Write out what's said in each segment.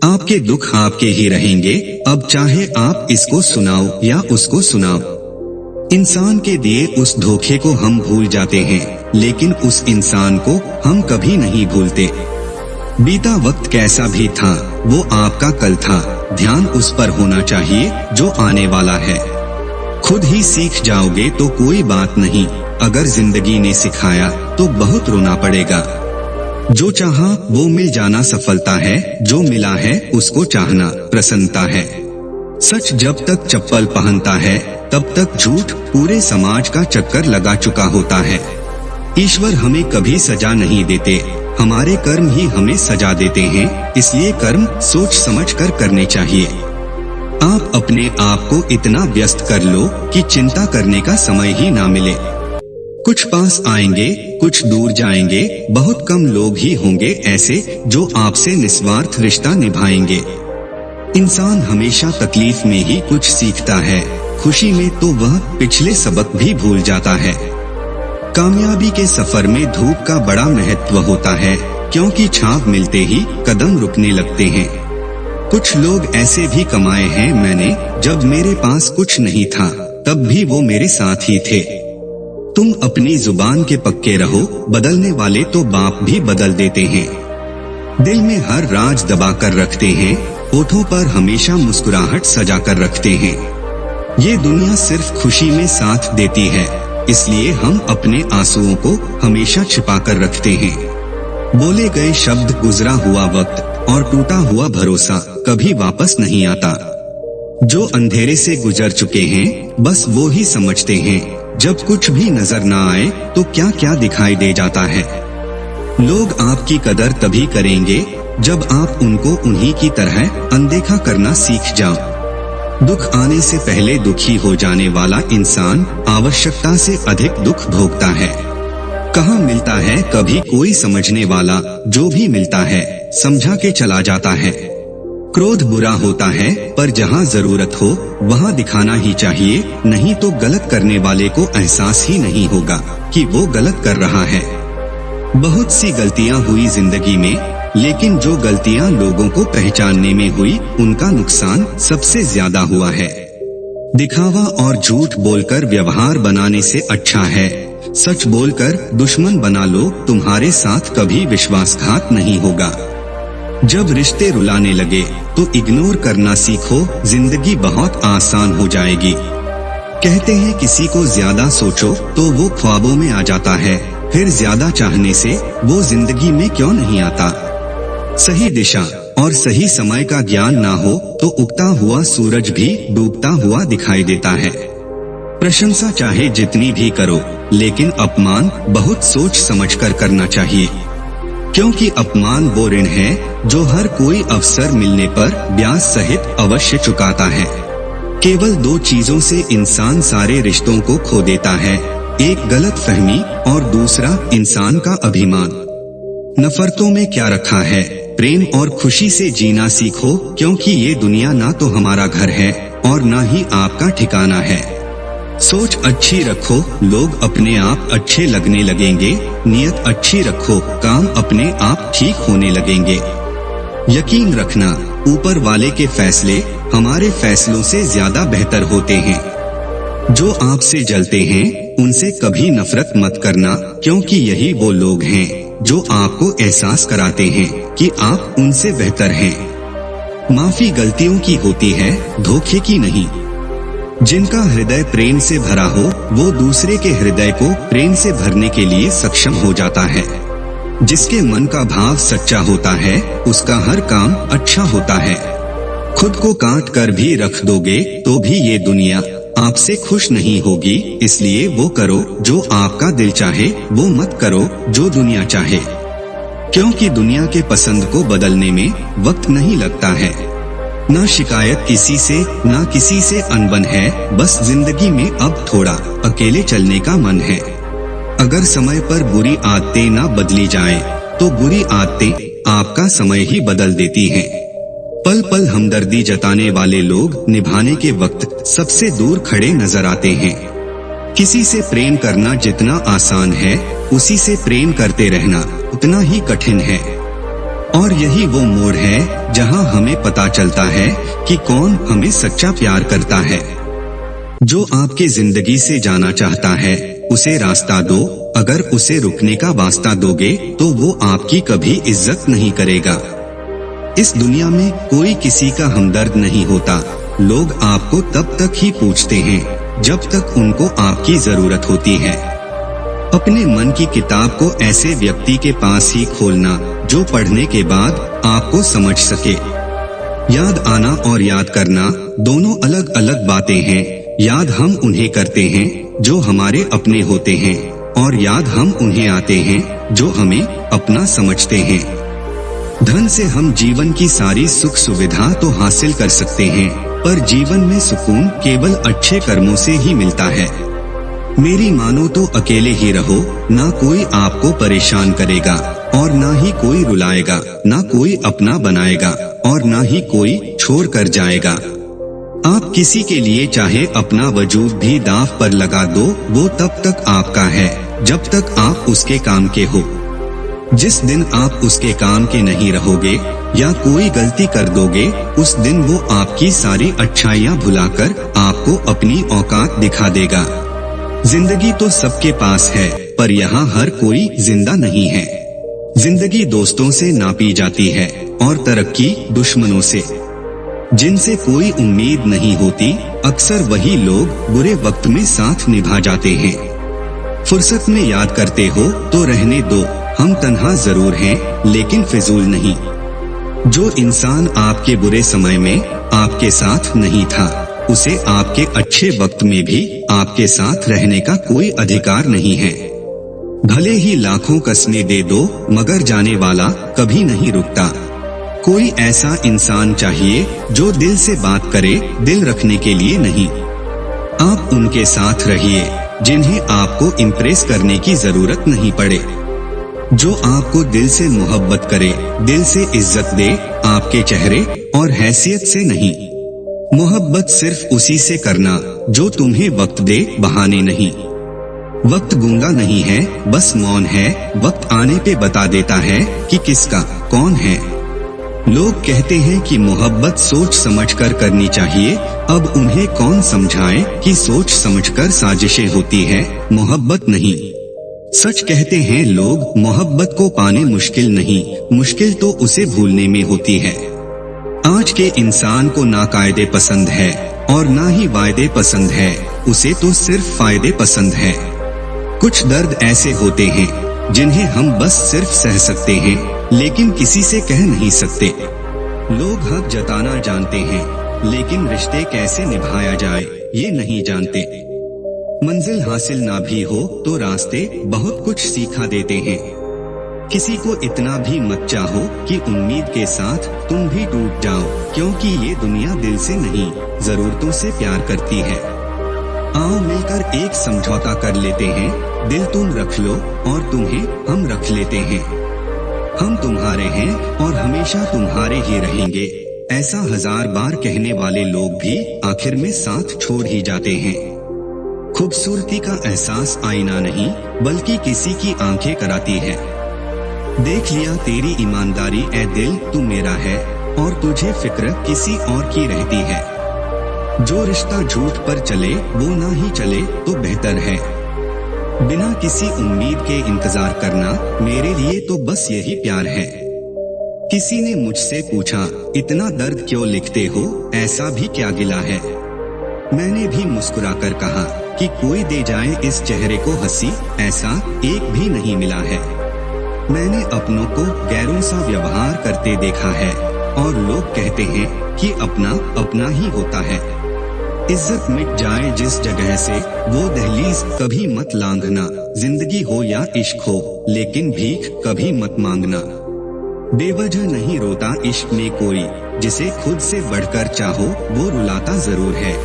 आपके दुख आपके ही रहेंगे, अब चाहे आप इसको सुनाओ या उसको सुनाओ। इंसान के दिए उस धोखे को हम भूल जाते हैं, लेकिन उस इंसान को हम कभी नहीं भूलते। बीता वक्त कैसा भी था, वो आपका कल था। ध्यान उस पर होना चाहिए जो आने वाला है। खुद ही सीख जाओगे तो कोई बात नहीं, अगर जिंदगी ने सिखाया तो बहुत रोना पड़ेगा। जो चाहा वो मिल जाना सफलता है, जो मिला है उसको चाहना प्रसन्नता है। सच जब तक चप्पल पहनता है तब तक झूठ पूरे समाज का चक्कर लगा चुका होता है। ईश्वर हमें कभी सजा नहीं देते, हमारे कर्म ही हमें सजा देते हैं। इसलिए कर्म सोच समझ कर करने चाहिए। आप अपने आप को इतना व्यस्त कर लो कि चिंता करने का समय ही ना मिले। कुछ पास आएंगे, कुछ दूर जाएंगे, बहुत कम लोग ही होंगे ऐसे जो आपसे निस्वार्थ रिश्ता निभाएंगे। इंसान हमेशा तकलीफ में ही कुछ सीखता है, खुशी में तो वह पिछले सबक भी भूल जाता है। कामयाबी के सफर में धूप का बड़ा महत्व होता है, क्योंकि छाप मिलते ही कदम रुकने लगते हैं। कुछ लोग ऐसे भी कमाए हैं मैंने, जब मेरे पास कुछ नहीं था तब भी वो मेरे साथ ही थे। तुम अपनी जुबान के पक्के रहो, बदलने वाले तो बाप भी बदल देते हैं। दिल में हर राज दबा कर रखते हैं, होठों पर हमेशा मुस्कुराहट सजा कर रखते हैं। ये दुनिया सिर्फ खुशी में साथ देती है, इसलिए हम अपने आंसुओं को हमेशा छिपा कर रखते हैं। बोले गए शब्द, गुजरा हुआ वक्त और टूटा हुआ भरोसा कभी वापस नहीं आता। जो अंधेरे से गुजर चुके हैं बस वो ही समझते हैं, जब कुछ भी नजर ना आए तो क्या क्या दिखाई दे जाता है। लोग आपकी कदर तभी करेंगे जब आप उनको उन्हीं की तरह अनदेखा करना सीख जाओ। दुख आने से पहले दुखी हो जाने वाला इंसान आवश्यकता से अधिक दुख भोगता है। कहाँ मिलता है कभी कोई समझने वाला, जो भी मिलता है समझा के चला जाता है। क्रोध बुरा होता है, पर जहाँ जरूरत हो वहाँ दिखाना ही चाहिए, नहीं तो गलत करने वाले को एहसास ही नहीं होगा कि वो गलत कर रहा है। बहुत सी गलतियाँ हुई जिंदगी में, लेकिन जो गलतियाँ लोगों को पहचानने में हुई उनका नुकसान सबसे ज्यादा हुआ है। दिखावा और झूठ बोलकर व्यवहार बनाने से अच्छा है सच बोलकर दुश्मन बना लो, तुम्हारे साथ कभी विश्वासघात नहीं होगा। जब रिश्ते रुलाने लगे तो इग्नोर करना सीखो, जिंदगी बहुत आसान हो जाएगी। कहते हैं किसी को ज्यादा सोचो तो वो ख्वाबों में आ जाता है, फिर ज्यादा चाहने से वो जिंदगी में क्यों नहीं आता। सही दिशा और सही समय का ज्ञान ना हो तो उगता हुआ सूरज भी डूबता हुआ दिखाई देता है। प्रशंसा चाहे जितनी भी करो, लेकिन अपमान बहुत सोच समझकर करना चाहिए, क्योंकि अपमान वो ऋण है जो हर कोई अवसर मिलने पर ब्याज सहित अवश्य चुकाता है। केवल दो चीजों से इंसान सारे रिश्तों को खो देता है, एक गलत फहमी और दूसरा इंसान का अभिमान। नफरतों में क्या रखा है, प्रेम और खुशी से जीना सीखो, क्योंकि ये दुनिया ना तो हमारा घर है और ना ही आपका ठिकाना है। सोच अच्छी रखो, लोग अपने आप अच्छे लगने लगेंगे। नियत अच्छी रखो, काम अपने आप ठीक होने लगेंगे। यकीन रखना, ऊपर वाले के फैसले हमारे फैसलों से ज्यादा बेहतर होते हैं। जो आपसे जलते हैं उनसे कभी नफरत मत करना, क्योंकि यही वो लोग हैं जो आपको एहसास कराते हैं कि आप उनसे बेहतर हैं। माफी गलतियों की होती है, धोखे की नहीं। जिनका हृदय प्रेम से भरा हो वो दूसरे के हृदय को प्रेम से भरने के लिए सक्षम हो जाता है। जिसके मन का भाव सच्चा होता है उसका हर काम अच्छा होता है। खुद को काट कर भी रख दोगे तो भी ये दुनिया आपसे खुश नहीं होगी, इसलिए वो करो जो आपका दिल चाहे, वो मत करो जो दुनिया चाहे, क्योंकि दुनिया के पसंद को बदलने में वक्त नहीं लगता है। ना शिकायत किसी से, ना किसी से अनबन है, बस जिंदगी में अब थोड़ा अकेले चलने का मन है। अगर समय पर बुरी आदतें ना बदली जाएं, तो बुरी आदतें आपका समय ही बदल देती हैं। पल पल हमदर्दी जताने वाले लोग निभाने के वक्त सबसे दूर खड़े नजर आते हैं। किसी से प्रेम करना जितना आसान है, उसी से प्रेम करते रहना उतना ही कठिन है। और यही वो मोड़ है जहां हमें पता चलता है कि कौन हमें सच्चा प्यार करता है। जो आपके जिंदगी से जाना चाहता है उसे रास्ता दो, अगर उसे रुकने का वास्ता दोगे तो वो आपकी कभी इज्जत नहीं करेगा। इस दुनिया में कोई किसी का हमदर्द नहीं होता। लोग आपको तब तक ही पूछते हैं जब तक उनको आपकी जरूरत होती है। अपने मन की किताब को ऐसे व्यक्ति के पास ही खोलना जो पढ़ने के बाद आपको समझ सके। याद आना और याद करना दोनों अलग अलग बातें हैं। याद हम उन्हें करते हैं जो हमारे अपने होते हैं, और याद हम उन्हें आते हैं जो हमें अपना समझते हैं। धन से हम जीवन की सारी सुख सुविधा तो हासिल कर सकते हैं, पर जीवन में सुकून केवल अच्छे कर्मों से ही मिलता है। मेरी मानो तो अकेले ही रहो, ना कोई आपको परेशान करेगा और ना ही कोई रुलाएगा, ना कोई अपना बनाएगा और ना ही कोई छोड़ कर जाएगा। आप किसी के लिए चाहे अपना वजूद भी दांव पर लगा दो, वो तब तक आपका है जब तक आप उसके काम के हो। जिस दिन आप उसके काम के नहीं रहोगे या कोई गलती कर दोगे, उस दिन वो आपकी सारी अच्छाइयाँ भुलाकर आपको अपनी औकात दिखा देगा। जिंदगी तो सबके पास है, पर यहाँ हर कोई जिंदा नहीं है। जिंदगी दोस्तों से नापी जाती है और तरक्की दुश्मनों से। जिनसे कोई उम्मीद नहीं होती, अक्सर वही लोग बुरे वक्त में साथ निभा जाते हैं। फुर्सत में याद करते हो तो रहने दो, हम तन्हा जरूर हैं लेकिन फिजूल नहीं। जो इंसान आपके बुरे समय में आपके साथ नहीं था, उसे आपके अच्छे वक्त में भी आपके साथ रहने का कोई अधिकार नहीं है। भले ही लाखों कस्में दे दो, मगर जाने वाला कभी नहीं रुकता। कोई ऐसा इंसान चाहिए जो दिल से बात करे, दिल रखने के लिए नहीं। आप उनके साथ रहिए जिन्हें आपको इम्प्रेस करने की जरूरत नहीं पड़े। जो आपको दिल से मोहब्बत करे, दिल से इज्जत दे, आपके चेहरे और हैसियत से नहीं। मोहब्बत सिर्फ उसी से करना जो तुम्हें वक्त दे, बहाने नहीं। वक्त गूंगा नहीं है, बस मौन है। वक्त आने पे बता देता है कि किसका कौन है। लोग कहते हैं कि मोहब्बत सोच समझकर करनी चाहिए। अब उन्हें कौन समझाए कि सोच समझकर साजिशें होती है, मोहब्बत नहीं। सच कहते हैं लोग, मोहब्बत को पाने मुश्किल नहीं, मुश्किल तो उसे भूलने में होती है। आज के इंसान को ना कायदे पसंद है और ना ही वायदे पसंद है, उसे तो सिर्फ फायदे पसंद है। कुछ दर्द ऐसे होते हैं जिन्हें हम बस सिर्फ सह सकते हैं, लेकिन किसी से कह नहीं सकते। लोग हक जताना जानते हैं, लेकिन रिश्ते कैसे निभाया जाए ये नहीं जानते। मंजिल हासिल ना भी हो तो रास्ते बहुत कुछ सिखा देते हैं। किसी को इतना भी मत चाहो कि उम्मीद के साथ तुम भी टूट जाओ, क्योंकि ये दुनिया दिल से नहीं, जरूरतों से प्यार करती है। आओ मिलकर एक समझौता कर लेते हैं, दिल तुम रख लो और तुम्हें हम रख लेते हैं। हम तुम्हारे हैं और हमेशा तुम्हारे ही रहेंगे, ऐसा 1000 बार कहने वाले लोग भी आखिर में साथ छोड़ ही जाते हैं। खूबसूरती का एहसास आईना नहीं, बल्कि किसी की आंखें कराती है। देख लिया तेरी ईमानदारी ए दिल, तू मेरा है और तुझे फिक्र किसी और की रहती है। जो रिश्ता झूठ पर चले वो ना ही चले तो बेहतर है। बिना किसी उम्मीद के इंतजार करना मेरे लिए तो बस यही प्यार है। किसी ने मुझसे पूछा, इतना दर्द क्यों लिखते हो, ऐसा भी क्या गिला है। मैंने भी मुस्कुराकर कहा कि कोई दे जाए इस चेहरे को हंसी, ऐसा एक भी नहीं मिला है। मैंने अपनों को गैरों सा व्यवहार करते देखा है और लोग कहते हैं कि अपना अपना ही होता है। इज्जत मिट जाए जिस जगह से वो दहलीज कभी मत लांघना। जिंदगी हो या इश्क हो, लेकिन भीख कभी मत मांगना। बेवजह नहीं रोता इश्क में कोई, जिसे खुद से बढ़कर चाहो वो रुलाता जरूर है।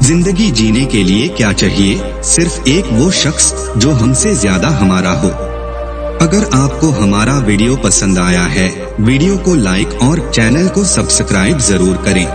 जिंदगी जीने के लिए क्या चाहिए, सिर्फ एक वो शख्स जो हमसे ज्यादा हमारा हो। अगर आपको हमारा वीडियो पसंद आया है, वीडियो को लाइक और चैनल को सब्सक्राइब जरूर करें।